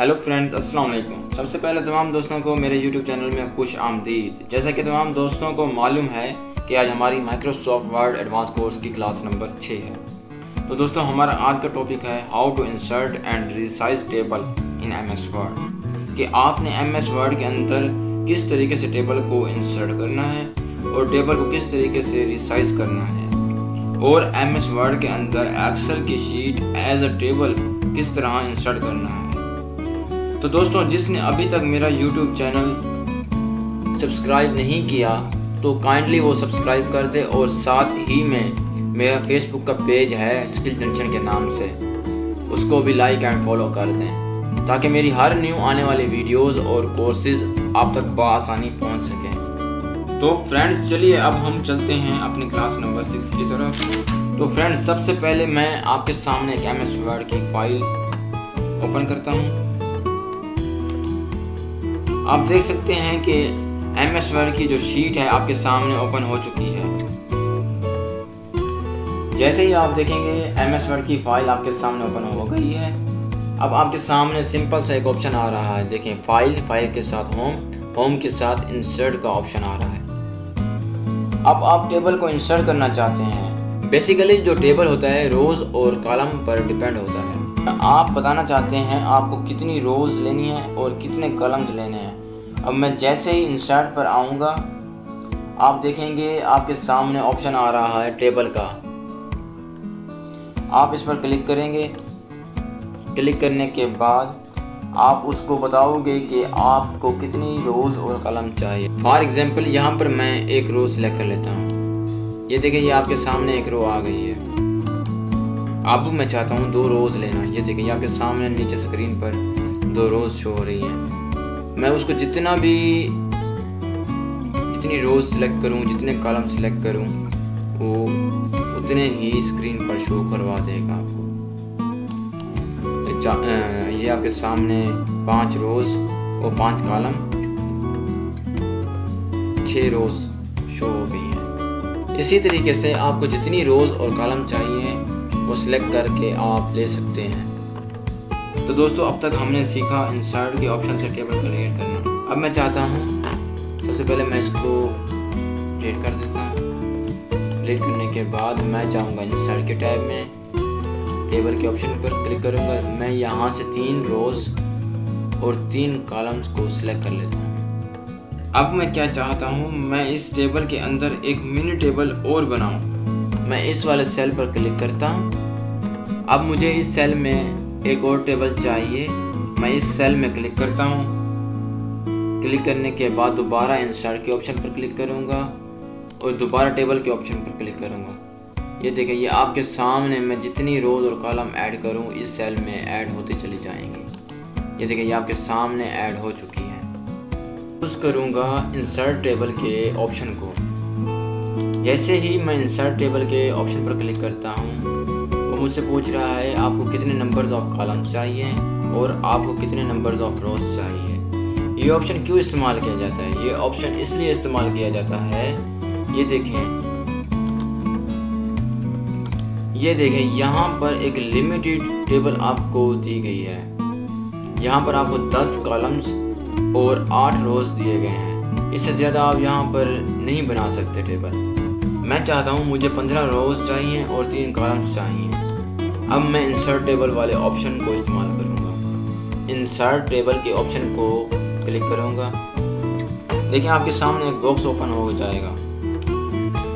Hello friends, अस्सलाम वालेकुम। सबसे पहले तमाम दोस्तों को मेरे यूट्यूब चैनल में खुश आमदीद। जैसा कि तमाम दोस्तों को मालूम है कि आज हमारी माइक्रोसॉफ्ट वर्ड एडवांस कोर्स की क्लास नंबर 6 है। तो दोस्तों, हमारा आज का टॉपिक है how to insert and resize table in MS Word, कि आपने एमएस वर्ड के अंदर किस तरीके से टेबल को इंसर्ट करना है और टेबल को किस तरीके से रिसाइज करना है, और एमएस वर्ड के अंदर एक्सेल की शीट एज अ टेबल किस तरह इंसर्ट करना है। तो दोस्तों, जिसने अभी तक मेरा YouTube चैनल सब्सक्राइब नहीं किया तो काइंडली वो सब्सक्राइब कर दे, और साथ ही में मेरा फेसबुक का पेज है स्किल जंक्शन के नाम से, उसको भी लाइक एंड फॉलो कर दें ताकि मेरी हर न्यू आने वाली वीडियोस और कोर्सेज आप तक बआसानी पहुंच सकें। तो फ्रेंड्स, चलिए अब हम चलते हैं अपनी क्लास नंबर 6 की तरफ। तो फ्रेंड्स, सबसे पहले मैं आपके सामने एक एमएस वर्ड की फाइल ओपन करता हूँ। आप देख सकते हैं कि एमएस वर्ड की जो शीट है आपके सामने ओपन हो चुकी है। जैसे ही आप देखेंगे एमएस वर्ड की फाइल आपके सामने ओपन हो गई है। अब आपके सामने सिंपल सा एक ऑप्शन आ रहा है, देखें, फाइल के साथ होम के साथ इंसर्ट का ऑप्शन आ रहा है। अब आप टेबल को इंसर्ट करना चाहते हैं। बेसिकली जो टेबल होता है रोज़ और कॉलम पर डिपेंड होता है। आप बताना चाहते हैं आपको कितनी रोज़ लेनी है और कितने कॉलम्स लेने हैं। अब मैं जैसे ही इंसर्ट पर आऊँगा, आप देखेंगे आपके सामने ऑप्शन आ रहा है टेबल का। आप इस पर क्लिक करेंगे। क्लिक करने के बाद आप उसको बताओगे कि आपको कितनी रोज़ और कॉलम चाहिए। फॉर एग्जांपल, यहाँ पर मैं एक रो सेलेक्ट कर लेता हूँ। ये देखिए, ये आपके सामने एक रो आ गई है। अब मैं चाहता हूँ 2 रोज़ लेना। ये देखिए, ये आपके सामने नीचे स्क्रीन पर 2 रोज़ शो हो रही हैं। मैं उसको जितनी रोज़ सेलेक्ट करूँ, जितने कॉलम सेलेक्ट करूँ, वो उतने ही स्क्रीन पर शो करवा देगा आपको। ये आपके सामने 5 रोज़ और 5 कॉलम, 6 रोज़ शो हो गई हैं। इसी तरीके से आपको जितनी रोज़ और कॉलम चाहिए वो सिलेक्ट करके आप ले सकते हैं। तो दोस्तों, अब तक हमने सीखा इंसर्ट के ऑप्शन से टेबल क्रिएट करना। अब मैं चाहता हूँ सबसे पहले मैं इसको क्रिएट कर देता हूँ। क्रिएट करने के बाद मैं जाऊँगा इंसर्ट के टैब में, टेबल के ऑप्शन पर क्लिक करूँगा। मैं यहाँ से 3 रोज़ और 3 कॉलम्स को सिलेक्ट कर लेता हूँ। अब मैं क्या चाहता हूँ, मैं इस टेबल के अंदर एक मिनी टेबल और बनाऊँ। मैं इस वाले सेल पर क्लिक करता हूँ। अब मुझे इस सेल में एक और टेबल चाहिए। मैं इस सेल में क्लिक करता हूँ। क्लिक करने के बाद दोबारा इंसर्ट के ऑप्शन पर क्लिक करूँगा और दोबारा टेबल के ऑप्शन पर क्लिक करूँगा। ये देखिए, ये आपके सामने मैं जितनी रोज़ और कॉलम ऐड करूँ इस सेल में ऐड होते चली जाएंगी। ये देखिए, ये आपके सामने ऐड हो चुकी है। यूज़ करूँगा इंसर्ट टेबल के ऑप्शन को। जैसे ही मैं इंसर्ट टेबल के ऑप्शन पर क्लिक करता हूँ, वो मुझसे पूछ रहा है आपको कितने नंबर्स ऑफ कॉलम्स चाहिए और आपको कितने नंबर्स ऑफ रोज़ चाहिए। ये ऑप्शन क्यों इस्तेमाल किया जाता है? ये ऑप्शन इसलिए इस्तेमाल किया जाता है, ये देखें, यहाँ पर एक लिमिटेड टेबल आपको दी गई है। यहाँ पर आपको 10 कॉलम्स और 8 रोज़ दिए गए हैं। इससे ज़्यादा आप यहाँ पर नहीं बना सकते टेबल। मैं चाहता हूँ मुझे 15 रोज़ चाहिए और 3 कॉलम्स चाहिए। अब मैं इंसर्ट टेबल वाले ऑप्शन को इस्तेमाल करूँगा। इंसर्ट टेबल के ऑप्शन को क्लिक करूँगा। देखिए, आपके सामने एक बॉक्स ओपन हो जाएगा।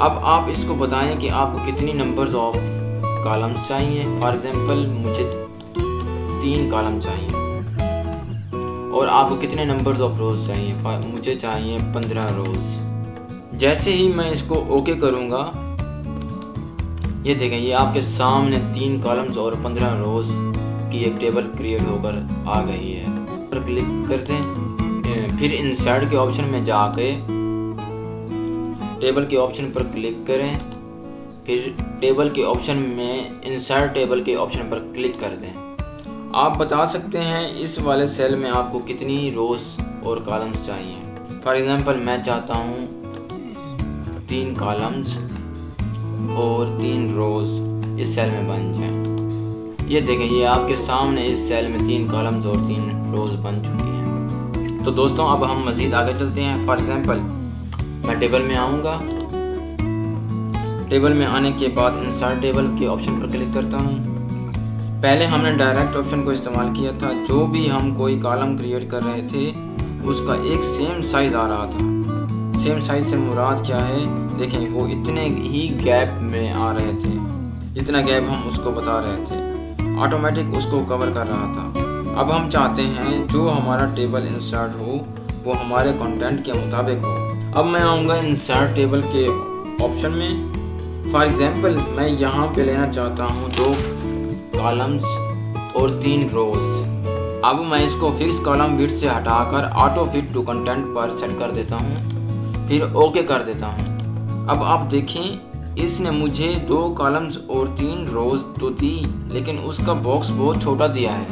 अब आप इसको बताएं कि आपको कितनी नंबर्स ऑफ कॉलम्स चाहिए। फॉर एग्जांपल, मुझे 3 कॉलम चाहिए। और आपको कितने नंबर्स ऑफ रोज़ चाहिए? मुझे चाहिए 15 रोज़। जैसे ही मैं इसको ओके करूँगा, ये देखें, ये आपके सामने 3 कॉलम्स और 15 रोज़ की एक टेबल क्रिएट होकर आ गई है। पर क्लिक करते हैं। फिर इंसर्ट के ऑप्शन में जाके टेबल के ऑप्शन पर क्लिक करें। फिर टेबल के ऑप्शन में इंसर्ट टेबल के ऑप्शन पर क्लिक कर दें। आप बता सकते हैं इस वाले सेल में आपको कितनी रोज़ और कॉलम्स चाहिए। फॉर एग्जांपल, मैं चाहता हूँ 3 कॉलम्स और 3 रोज़ इस सेल में बन जाएं। ये देखें, ये आपके सामने इस सेल में 3 कॉलम्स और 3 रोज बन चुकी हैं। तो दोस्तों अब हम मज़ीद आगे चलते हैं। फॉर एग्जांपल मैं टेबल में आऊँगा। टेबल में आने के बाद इंसर्ट टेबल के ऑप्शन पर क्लिक करता हूँ। पहले हमने डायरेक्ट ऑप्शन को इस्तेमाल किया था। जो भी हम कोई कॉलम क्रिएट कर रहे थे उसका एक सेम साइज़ आ रहा था। सेम साइज़ से मुराद क्या है, देखें वो इतने ही गैप में आ रहे थे जितना गैप हम उसको बता रहे थे, ऑटोमेटिक उसको कवर कर रहा था। अब हम चाहते हैं जो हमारा टेबल इंसर्ट हो वो हमारे कंटेंट के मुताबिक हो। अब मैं आऊँगा इंसर्ट टेबल के ऑप्शन में। फॉर एग्जांपल मैं यहाँ पे लेना चाहता हूँ 2 कॉलम्स और 3 रोज। अब मैं इसको फिक्स कॉलम विड्थ से हटाकर ऑटो फिट टू कंटेंट पर सेट कर देता हूँ, फिर ओके कर देता हूँ। अब आप देखें इसने मुझे 2 कॉलम्स और 3 रोज तो दी, लेकिन उसका बॉक्स बहुत छोटा दिया है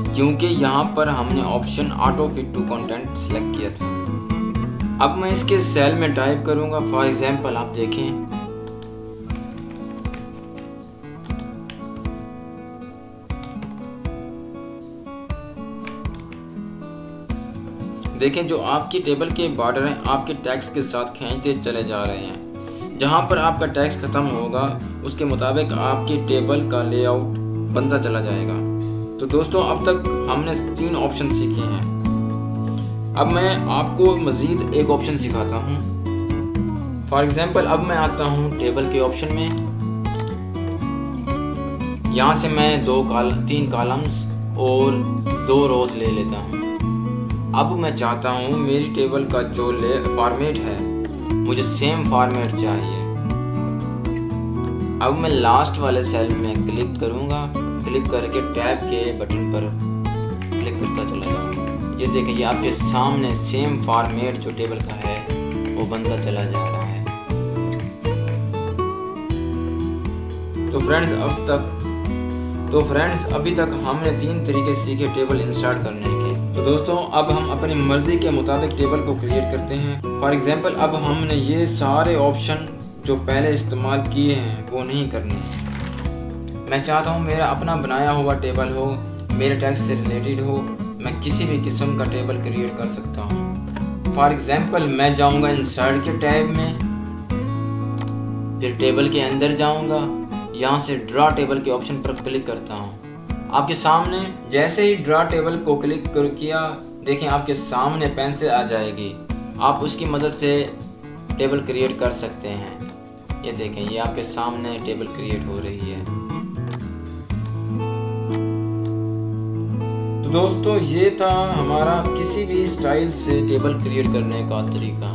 क्योंकि यहाँ पर हमने option auto fit to content select किया था। अब मैं इसके सेल में टाइप करूँगा। फॉर एग्जांपल आप देखें जो आपकी टेबल के बॉर्डर हैं आपके टेक्स्ट के साथ खींचते चले जा रहे हैं। जहाँ पर आपका टेक्स्ट ख़त्म होगा उसके मुताबिक आपकी टेबल का लेआउट बनता चला जाएगा। तो दोस्तों अब तक हमने 3 ऑप्शन सीखे हैं। अब मैं आपको मज़ीद एक ऑप्शन सिखाता हूँ। फॉर एग्जांपल अब मैं आता हूँ टेबल के ऑप्शन में। यहाँ से मैं 3 कॉलम्स और 2 रोज ले लेता हूँ। अब मैं चाहता हूँ मेरी टेबल का जो फॉर्मेट है मुझे सेम फॉर्मेट चाहिए। अब मैं लास्ट वाले सेल में क्लिक करूँगा। क्लिक करके टैब के बटन पर क्लिक करता चला जाऊँगा। ये देखिए ये आपके सामने सेम फॉर्मेट जो टेबल का है वो बनता चला जा रहा है। तो फ्रेंड्स अभी तक हमने 3 तरीके सीखे टेबल इंसर्ट करने के। तो दोस्तों अब हम अपनी मर्जी के मुताबिक टेबल को क्रिएट करते हैं। फॉर एग्जांपल अब हमने ये सारे ऑप्शन जो पहले इस्तेमाल किए हैं वो नहीं करने। मैं चाहता हूँ मेरा अपना बनाया हुआ टेबल हो, मेरे टेक्स्ट से रिलेटेड हो, मैं किसी भी किस्म का टेबल क्रिएट कर सकता हूँ। फॉर एग्जांपल मैं जाऊँगा इंसर्ट के टैब में, फिर टेबल के अंदर जाऊँगा, यहाँ से ड्रा टेबल के ऑप्शन पर क्लिक करता हूँ। आपके सामने जैसे ही ड्रा टेबल को क्लिक किया देखें आपके सामने पेंसिल आ जाएगी। आप उसकी मदद से टेबल क्रिएट कर सकते हैं। ये देखें ये आपके सामने टेबल क्रिएट हो रही है। तो दोस्तों ये था हमारा किसी भी स्टाइल से टेबल क्रिएट करने का तरीका।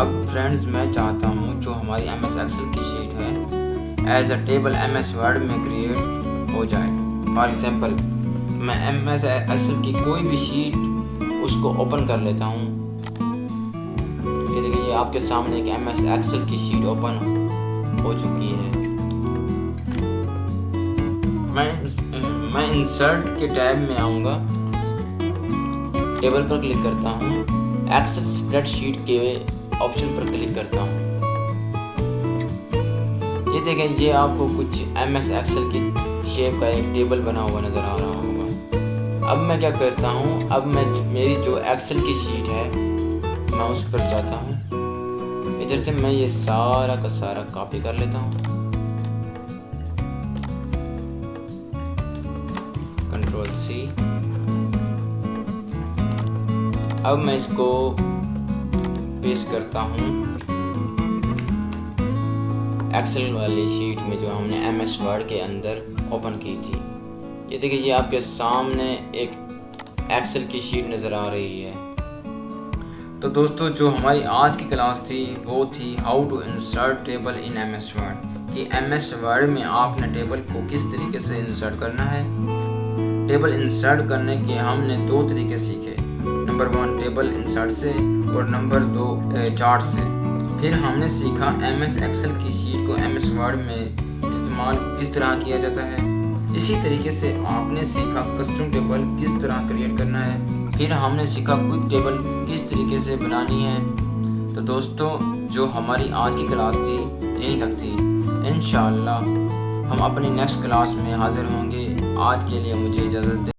अब फ्रेंड्स मैं चाहता हूँ जो हमारी MS एक्सेल की शीट है as a table MS Word में क्रिएट हो जाए। फॉर एग्जांपल मैं MS एक्सेल की कोई भी शीट उसको ओपन कर लेता हूँ। ये देखिए ये आपके सामने एक MS एक्सेल की शीट ओपन हो चुकी है। मैं इंसर्ट के टैब में आऊँगा, टेबल पर क्लिक करता हूँ, एक्सेल स्प्रेडशीट के ऑप्शन पर क्लिक करता हूँ। ये देखें ये आपको कुछ MS एक्सेल की शेप का एक टेबल बना हुआ नज़र आ रहा होगा। अब मैं क्या करता हूँ, अब मैं मेरी जो एक्सेल की शीट है मैं उस पर जाता हूँ। इधर से मैं ये सारा का सारा कॉपी कर लेता हूँ, Ctrl+C। अब मैं इसको पेस्ट करता हूँ एक्सेल वाली शीट में जो हमने MS वर्ड के अंदर ओपन की थी। ये देखिए ये आपके सामने एक एक्सेल की शीट नज़र आ रही है। तो दोस्तों जो हमारी आज की क्लास थी वो थी how to insert table in MS Word, कि MS वर्ड में आपने टेबल को किस तरीके से इंसर्ट करना है। टेबल इंसर्ट करने के हमने 2 तरीके सीखे, नंबर 1 टेबल इंसर्ट से और नंबर 2 चार्ट से। फिर हमने सीखा MS एक्सेल की शीट को MS वर्ड में इस्तेमाल किस तरह किया जाता है। इसी तरीके से आपने सीखा कस्टम टेबल किस तरह क्रिएट करना है। फिर हमने सीखा क्विक टेबल किस तरीके से बनानी है। तो दोस्तों जो हमारी आज की क्लास थी यहीं तक थी। इंशाअल्लाह हम अपनी नेक्स्ट क्लास में हाज़िर होंगे। आज के लिए मुझे इजाज़त दें।